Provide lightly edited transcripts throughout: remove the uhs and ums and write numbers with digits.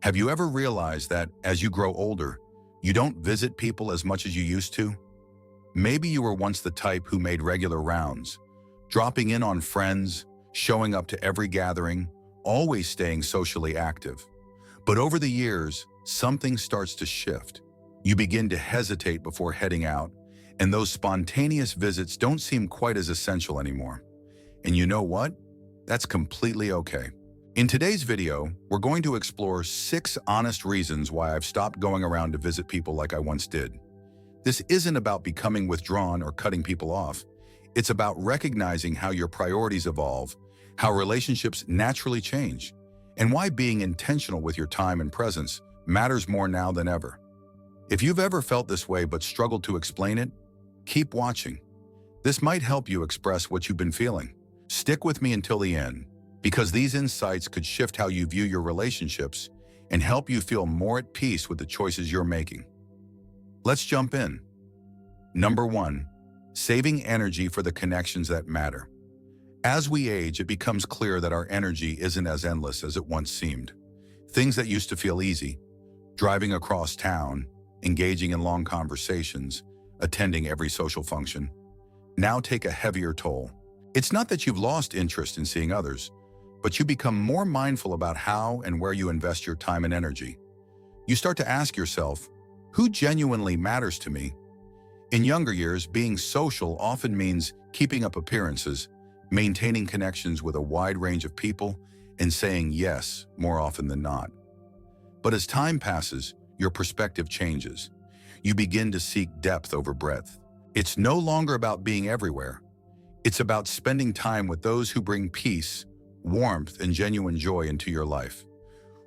Have you ever realized that as you grow older, you don't visit people as much as you used to? Maybe you were once the type who made regular rounds, dropping in on friends, showing up to every gathering, always staying socially active. But over the years, something starts to shift. You begin to hesitate before heading out, and those spontaneous visits don't seem quite as essential anymore. And you know what? That's completely okay. In today's video, we're going to explore 6 honest reasons why I've stopped going around to visit people like I once did. This isn't about becoming withdrawn or cutting people off. It's about recognizing how your priorities evolve, how relationships naturally change, and why being intentional with your time and presence matters more now than ever. If you've ever felt this way but struggled to explain it, keep watching. This might help you express what you've been feeling. Stick with me until the end, because these insights could shift how you view your relationships and help you feel more at peace with the choices you're making. Let's jump in. Number 1, saving energy for the connections that matter. As we age, it becomes clear that our energy isn't as endless as it once seemed. Things that used to feel easy, driving across town, engaging in long conversations, attending every social function, now take a heavier toll. It's not that you've lost interest in seeing others, but you become more mindful about how and where you invest your time and energy. You start to ask yourself, who genuinely matters to me? In younger years, being social often means keeping up appearances, maintaining connections with a wide range of people, and saying yes more often than not. But as time passes, your perspective changes. You begin to seek depth over breadth. It's no longer about being everywhere. It's about spending time with those who bring peace, warmth, and genuine joy into your life.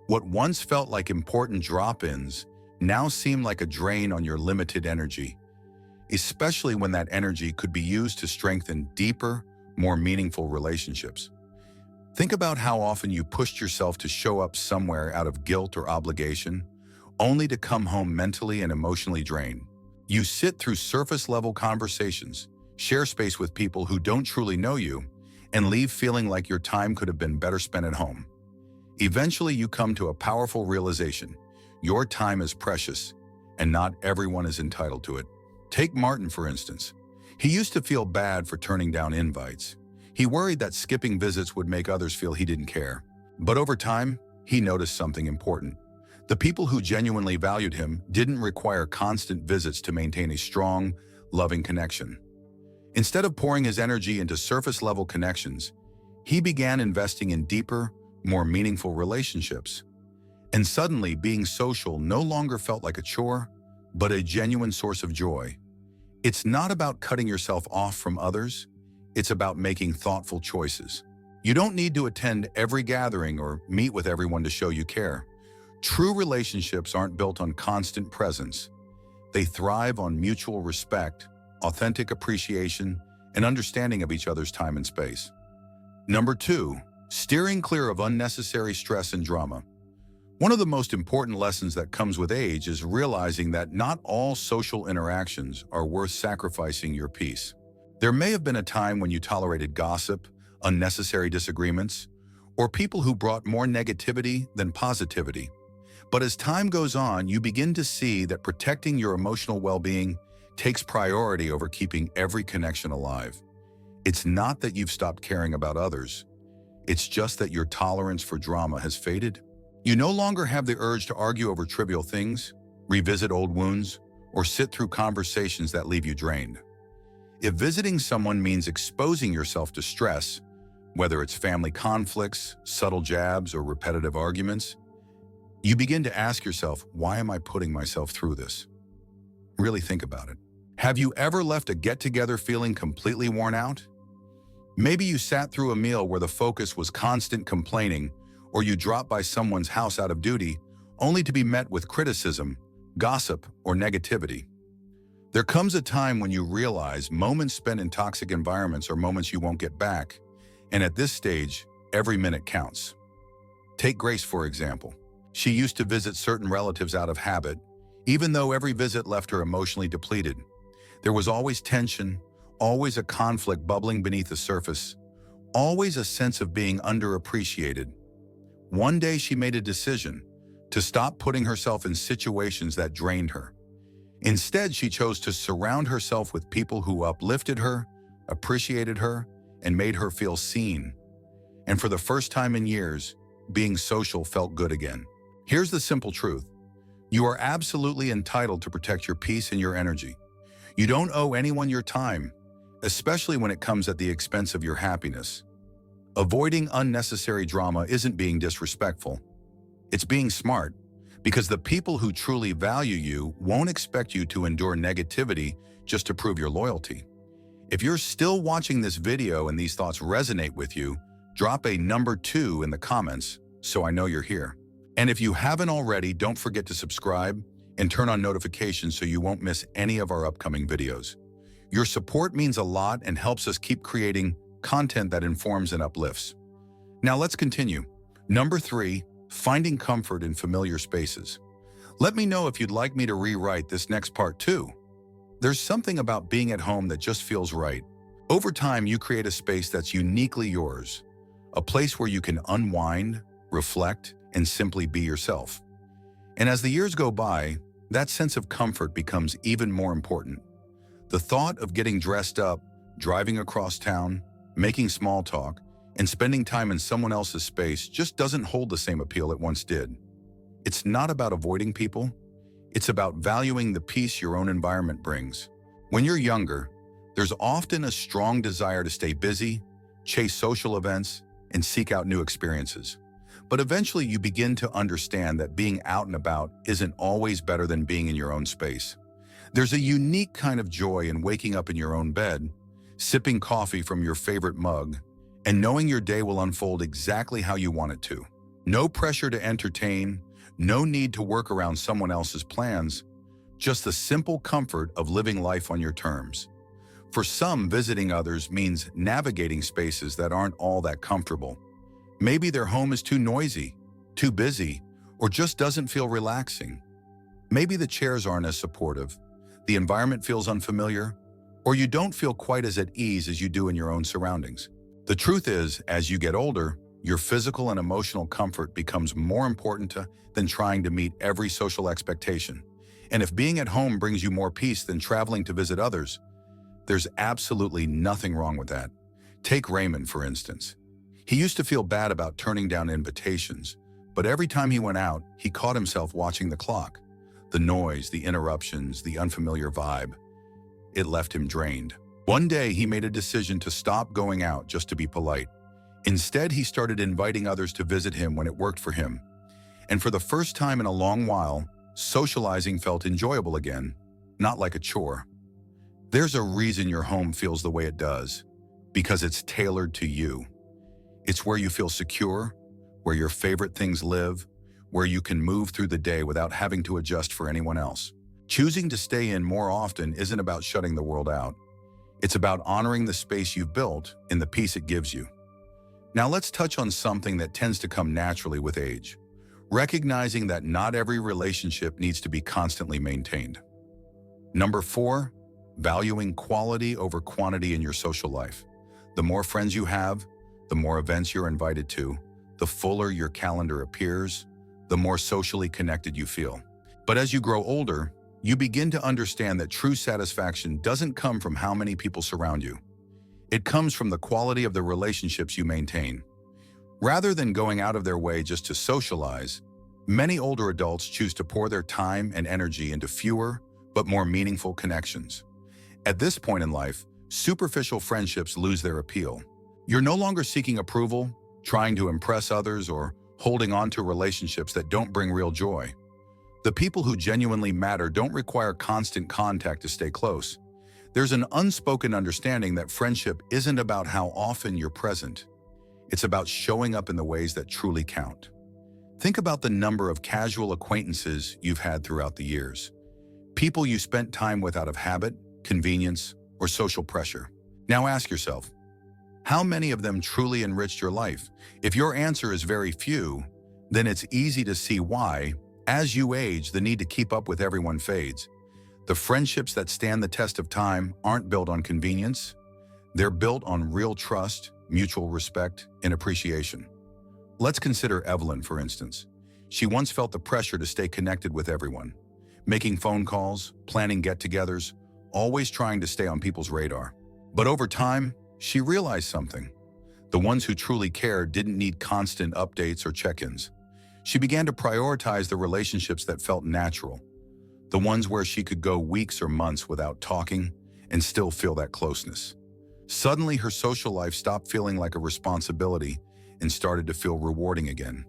What once felt like important drop-ins now seem like a drain on your limited energy, especially when that energy could be used to strengthen deeper, more meaningful relationships. Think about how often you pushed yourself to show up somewhere out of guilt or obligation, only to come home mentally and emotionally drained. You sit through surface-level conversations, share space with people who don't truly know you, and leave feeling like your time could have been better spent at home. Eventually, you come to a powerful realization. Your time is precious, and not everyone is entitled to it. Take Martin, for instance. He used to feel bad for turning down invites. He worried that skipping visits would make others feel he didn't care. But over time, he noticed something important. The people who genuinely valued him didn't require constant visits to maintain a strong, loving connection. Instead of pouring his energy into surface-level connections, he began investing in deeper, more meaningful relationships. And suddenly, being social no longer felt like a chore, but a genuine source of joy. It's not about cutting yourself off from others. It's about making thoughtful choices. You don't need to attend every gathering or meet with everyone to show you care. True relationships aren't built on constant presence. They thrive on mutual respect, authentic appreciation, and understanding of each other's time and space. Number 2, steering clear of unnecessary stress and drama. One of the most important lessons that comes with age is realizing that not all social interactions are worth sacrificing your peace. There may have been a time when you tolerated gossip, unnecessary disagreements, or people who brought more negativity than positivity. But as time goes on, you begin to see that protecting your emotional well-being takes priority over keeping every connection alive. It's not that you've stopped caring about others. It's just that your tolerance for drama has faded. You no longer have the urge to argue over trivial things, revisit old wounds, or sit through conversations that leave you drained. If visiting someone means exposing yourself to stress, whether it's family conflicts, subtle jabs, or repetitive arguments, you begin to ask yourself, why am I putting myself through this? Really think about it. Have you ever left a get-together feeling completely worn out? Maybe you sat through a meal where the focus was constant complaining, or you dropped by someone's house out of duty, only to be met with criticism, gossip, or negativity. There comes a time when you realize moments spent in toxic environments are moments you won't get back, and at this stage, every minute counts. Take Grace, for example. She used to visit certain relatives out of habit, even though every visit left her emotionally depleted. There was always tension, always a conflict bubbling beneath the surface, always a sense of being underappreciated. One day she made a decision to stop putting herself in situations that drained her. Instead, she chose to surround herself with people who uplifted her, appreciated her, and made her feel seen. And for the first time in years, being social felt good again. Here's the simple truth. You are absolutely entitled to protect your peace and your energy. You don't owe anyone your time, especially when it comes at the expense of your happiness. Avoiding unnecessary drama isn't being disrespectful. It's being smart, because the people who truly value you won't expect you to endure negativity just to prove your loyalty. If you're still watching this video and these thoughts resonate with you, drop a number 2 in the comments so I know you're here. And if you haven't already, don't forget to subscribe and turn on notifications so you won't miss any of our upcoming videos. Your support means a lot and helps us keep creating content that informs and uplifts. Now let's continue. Number 3, finding comfort in familiar spaces. Let me know if you'd like me to rewrite this next part too. There's something about being at home that just feels right. Over time, you create a space that's uniquely yours, a place where you can unwind, reflect, and simply be yourself. And as the years go by, that sense of comfort becomes even more important. The thought of getting dressed up, driving across town, making small talk, and spending time in someone else's space just doesn't hold the same appeal it once did. It's not about avoiding people. It's about valuing the peace your own environment brings. When you're younger, there's often a strong desire to stay busy, chase social events, and seek out new experiences. But eventually you begin to understand that being out and about isn't always better than being in your own space. There's a unique kind of joy in waking up in your own bed, sipping coffee from your favorite mug, and knowing your day will unfold exactly how you want it to. No pressure to entertain, no need to work around someone else's plans, just the simple comfort of living life on your terms. For some, visiting others means navigating spaces that aren't all that comfortable. Maybe their home is too noisy, too busy, or just doesn't feel relaxing. Maybe the chairs aren't as supportive, the environment feels unfamiliar, or you don't feel quite as at ease as you do in your own surroundings. The truth is, as you get older, your physical and emotional comfort becomes more important than trying to meet every social expectation. And if being at home brings you more peace than traveling to visit others, there's absolutely nothing wrong with that. Take Raymond, for instance. He used to feel bad about turning down invitations, but every time he went out, he caught himself watching the clock. The noise, the interruptions, the unfamiliar vibe. It left him drained. One day, he made a decision to stop going out just to be polite. Instead, he started inviting others to visit him when it worked for him. And for the first time in a long while, socializing felt enjoyable again, not like a chore. There's a reason your home feels the way it does, because it's tailored to you. It's where you feel secure, where your favorite things live, where you can move through the day without having to adjust for anyone else. Choosing to stay in more often isn't about shutting the world out. It's about honoring the space you've built and the peace it gives you. Now let's touch on something that tends to come naturally with age. Recognizing that not every relationship needs to be constantly maintained. Number 4, valuing quality over quantity in your social life. The more friends you have, the more events you're invited to, the fuller your calendar appears, the more socially connected you feel. But as you grow older, you begin to understand that true satisfaction doesn't come from how many people surround you. It comes from the quality of the relationships you maintain. Rather than going out of their way just to socialize, many older adults choose to pour their time and energy into fewer but more meaningful connections. At this point in life, superficial friendships lose their appeal. You're no longer seeking approval, trying to impress others, or holding on to relationships that don't bring real joy. The people who genuinely matter don't require constant contact to stay close. There's an unspoken understanding that friendship isn't about how often you're present. It's about showing up in the ways that truly count. Think about the number of casual acquaintances you've had throughout the years. People you spent time with out of habit, convenience, or social pressure. Now ask yourself, how many of them truly enriched your life? If your answer is very few, then it's easy to see why, as you age, the need to keep up with everyone fades. The friendships that stand the test of time aren't built on convenience. They're built on real trust, mutual respect, and appreciation. Let's consider Evelyn, for instance. She once felt the pressure to stay connected with everyone, making phone calls, planning get-togethers, always trying to stay on people's radar. But over time, she realized something. The ones who truly cared didn't need constant updates or check-ins. She began to prioritize the relationships that felt natural, the ones where she could go weeks or months without talking and still feel that closeness. Suddenly, her social life stopped feeling like a responsibility and started to feel rewarding again.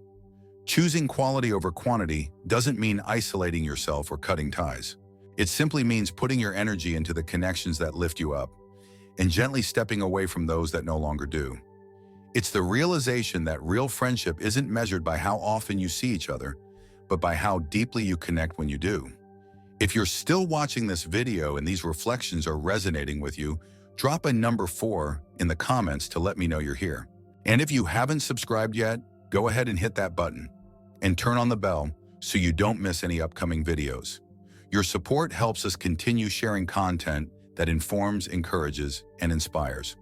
Choosing quality over quantity doesn't mean isolating yourself or cutting ties. It simply means putting your energy into the connections that lift you up and gently stepping away from those that no longer do. It's the realization that real friendship isn't measured by how often you see each other, but by how deeply you connect when you do. If you're still watching this video and these reflections are resonating with you, drop a number 4 in the comments to let me know you're here. And if you haven't subscribed yet, go ahead and hit that button and turn on the bell so you don't miss any upcoming videos. Your support helps us continue sharing content that informs, encourages, and inspires.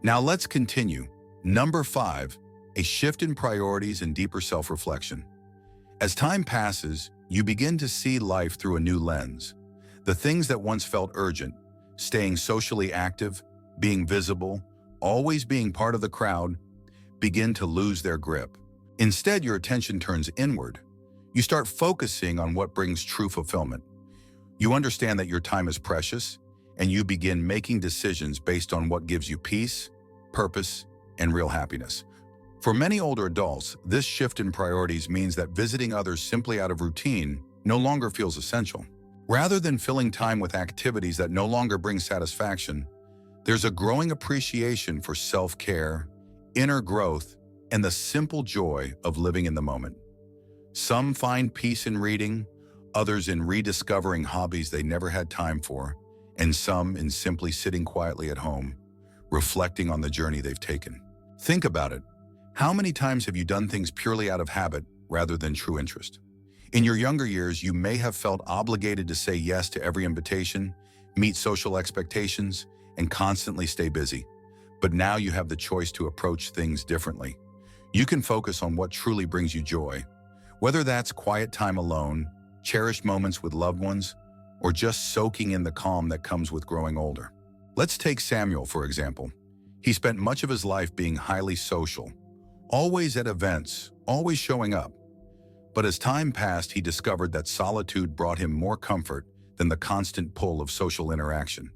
Now let's continue. Number 5, a shift in priorities and deeper self-reflection. As time passes, you begin to see life through a new lens. The things that once felt urgent, staying socially active, being visible, always being part of the crowd, begin to lose their grip. Instead, your attention turns inward. You start focusing on what brings true fulfillment. You understand that your time is precious, and you begin making decisions based on what gives you peace, purpose, and real happiness. For many older adults, this shift in priorities means that visiting others simply out of routine no longer feels essential. Rather than filling time with activities that no longer bring satisfaction, there's a growing appreciation for self-care, inner growth, and the simple joy of living in the moment. Some find peace in reading, others in rediscovering hobbies they never had time for, and some in simply sitting quietly at home, reflecting on the journey they've taken. Think about it. How many times have you done things purely out of habit rather than true interest? In your younger years, you may have felt obligated to say yes to every invitation, meet social expectations, and constantly stay busy. But now you have the choice to approach things differently. You can focus on what truly brings you joy, whether that's quiet time alone, cherished moments with loved ones, or just soaking in the calm that comes with growing older. Let's take Samuel, for example. He spent much of his life being highly social, always at events, always showing up. But as time passed, he discovered that solitude brought him more comfort than the constant pull of social interaction.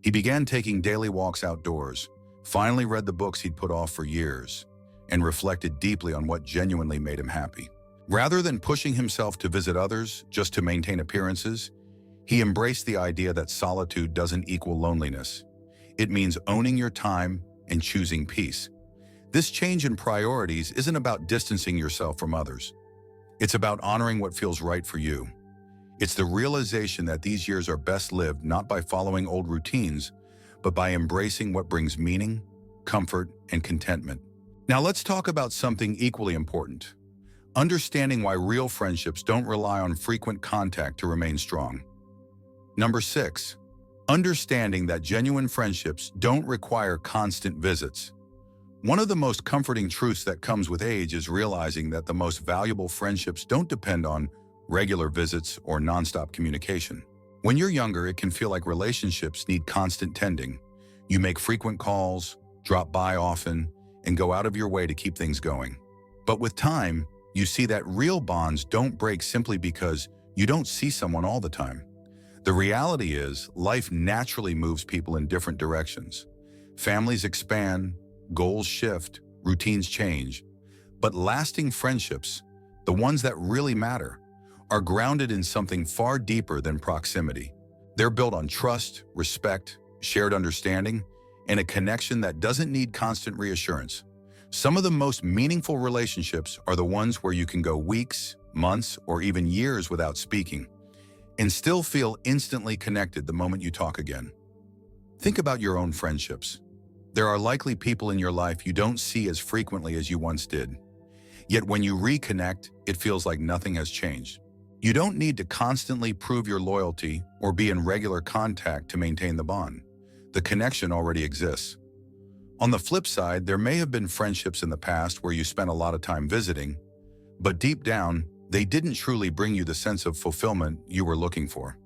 He began taking daily walks outdoors, finally read the books he'd put off for years, and reflected deeply on what genuinely made him happy. Rather than pushing himself to visit others just to maintain appearances, he embraced the idea that solitude doesn't equal loneliness. It means owning your time and choosing peace. This change in priorities isn't about distancing yourself from others. It's about honoring what feels right for you. It's the realization that these years are best lived not by following old routines, but by embracing what brings meaning, comfort, and contentment. Now let's talk about something equally important. Understanding why real friendships don't rely on frequent contact to remain strong. Number 6, understanding that genuine friendships don't require constant visits. One of the most comforting truths that comes with age is realizing that the most valuable friendships don't depend on regular visits or nonstop communication. When you're younger, it can feel like relationships need constant tending. You make frequent calls, drop by often, and go out of your way to keep things going. But with time, you see that real bonds don't break simply because you don't see someone all the time. The reality is, life naturally moves people in different directions. Families expand, goals shift, routines change. But lasting friendships, the ones that really matter, are grounded in something far deeper than proximity. They're built on trust, respect, shared understanding, and a connection that doesn't need constant reassurance. Some of the most meaningful relationships are the ones where you can go weeks, months, or even years without speaking, and still feel instantly connected the moment you talk again. Think about your own friendships. There are likely people in your life you don't see as frequently as you once did. Yet when you reconnect, it feels like nothing has changed. You don't need to constantly prove your loyalty or be in regular contact to maintain the bond. The connection already exists. On the flip side, there may have been friendships in the past where you spent a lot of time visiting, but deep down, they didn't truly bring you the sense of fulfillment you were looking for.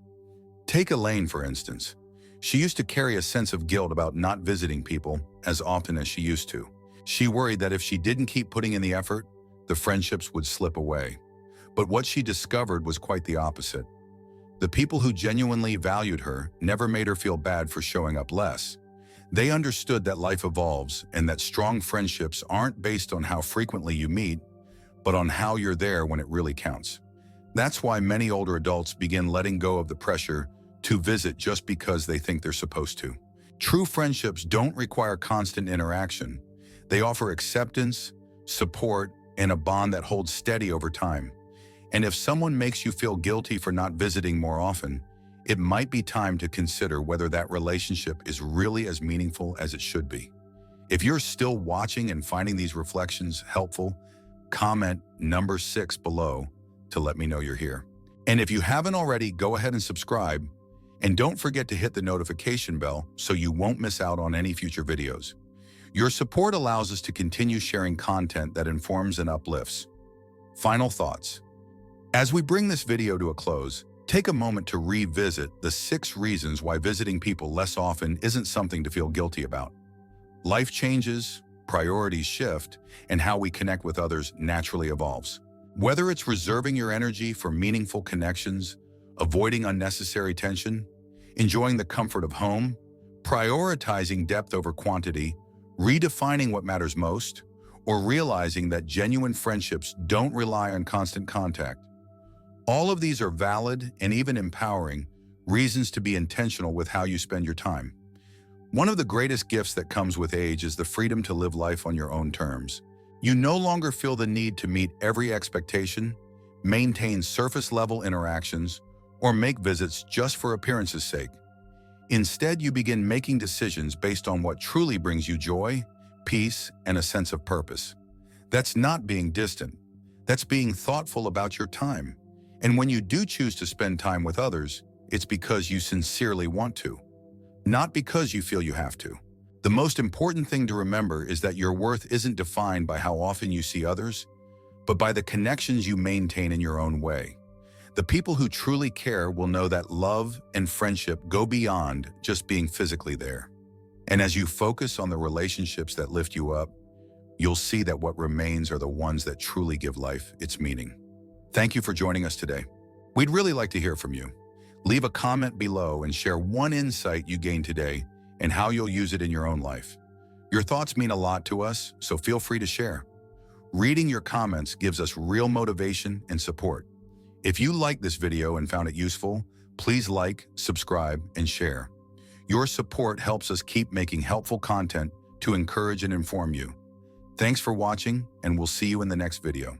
Take Elaine, for instance. She used to carry a sense of guilt about not visiting people as often as she used to. She worried that if she didn't keep putting in the effort, the friendships would slip away. But what she discovered was quite the opposite. The people who genuinely valued her never made her feel bad for showing up less. They understood that life evolves and that strong friendships aren't based on how frequently you meet, but on how you're there when it really counts. That's why many older adults begin letting go of the pressure to visit just because they think they're supposed to. True friendships don't require constant interaction. They offer acceptance, support, and a bond that holds steady over time. And if someone makes you feel guilty for not visiting more often, it might be time to consider whether that relationship is really as meaningful as it should be. If you're still watching and finding these reflections helpful, comment number 6 below to let me know you're here. And if you haven't already, go ahead and subscribe. And don't forget to hit the notification bell so you won't miss out on any future videos. Your support allows us to continue sharing content that informs and uplifts. Final thoughts. As we bring this video to a close, take a moment to revisit the 6 reasons why visiting people less often isn't something to feel guilty about. Life changes, priorities shift, and how we connect with others naturally evolves. Whether it's reserving your energy for meaningful connections, avoiding unnecessary tension, enjoying the comfort of home, prioritizing depth over quantity, redefining what matters most, or realizing that genuine friendships don't rely on constant contact. All of these are valid and even empowering reasons to be intentional with how you spend your time. One of the greatest gifts that comes with age is the freedom to live life on your own terms. You no longer feel the need to meet every expectation, maintain surface-level interactions, or make visits just for appearance's sake. Instead, you begin making decisions based on what truly brings you joy, peace, and a sense of purpose. That's not being distant. That's being thoughtful about your time. And when you do choose to spend time with others, it's because you sincerely want to, not because you feel you have to. The most important thing to remember is that your worth isn't defined by how often you see others, but by the connections you maintain in your own way. The people who truly care will know that love and friendship go beyond just being physically there. And as you focus on the relationships that lift you up, you'll see that what remains are the ones that truly give life its meaning. Thank you for joining us today. We'd really like to hear from you. Leave a comment below and share one insight you gained today and how you'll use it in your own life. Your thoughts mean a lot to us, so feel free to share. Reading your comments gives us real motivation and support. If you liked this video and found it useful, please like, subscribe, and share. Your support helps us keep making helpful content to encourage and inform you. Thanks for watching, and we'll see you in the next video.